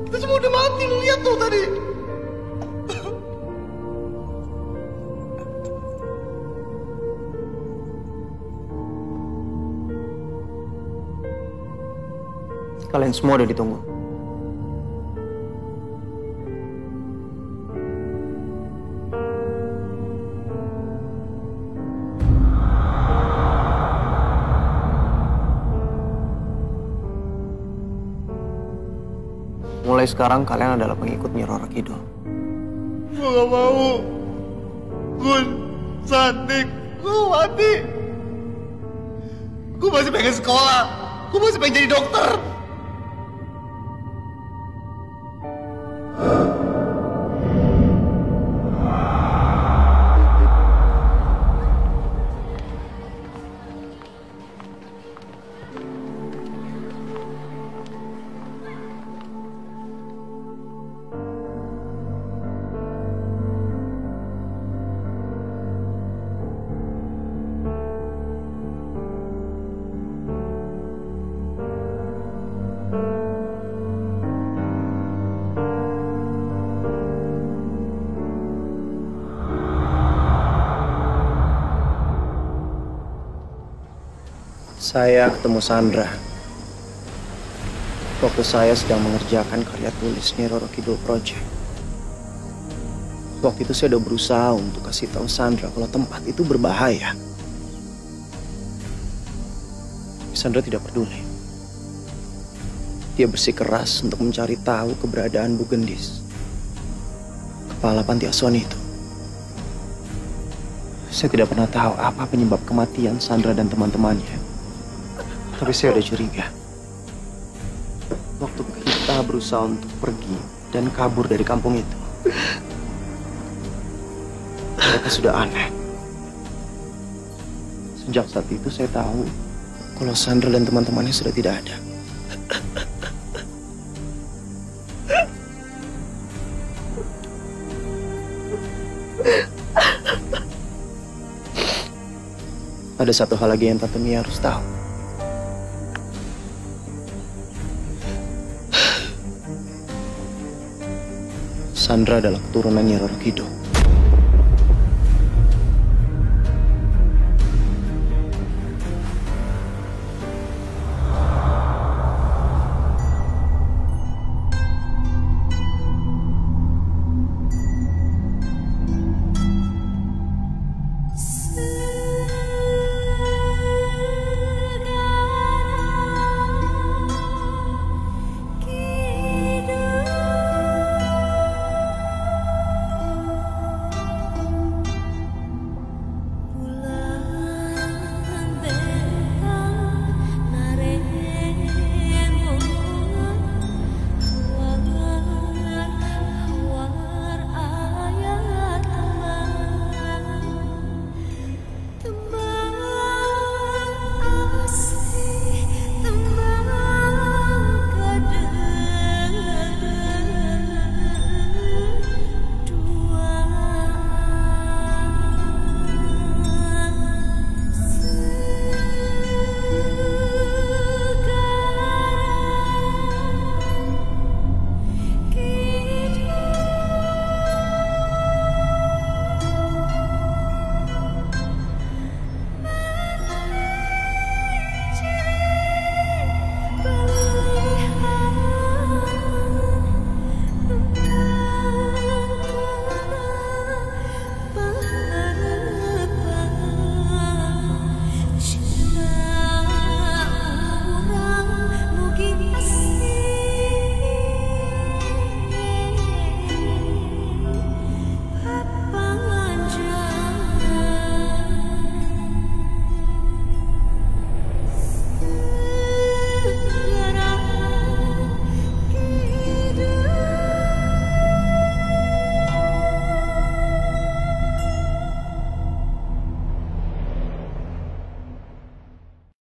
Kita semua udah mati, lu lihat tuh tadi. Kalian semua udah ditunggu. Mulai sekarang kalian adalah pengikut Nyi Roro Kidul. Gue gak mau. Gun, Sandik, gue mati. Gue masih pengen sekolah. Gue masih pengen jadi dokter. Saya ketemu Sandra waktu saya sedang mengerjakan karya tulis Nyi Roro Kidul Project. Waktu itu saya udah berusaha untuk kasih tahu Sandra kalau tempat itu berbahaya. Sandra tidak peduli. Dia bersikeras untuk mencari tahu keberadaan Bu Gendis, kepala panti asuhan itu. Saya tidak pernah tahu apa penyebab kematian Sandra dan teman-temannya. Tapi saya udah curiga. Waktu kita berusaha untuk pergi dan kabur dari kampung itu, mereka sudah aneh. Sejak saat itu saya tahu kalau Sandra dan teman-temannya sudah tidak ada. Ada satu hal lagi yang Tante Mia harus tahu. Sandra adalah keturunan Nyi Roro Kidul.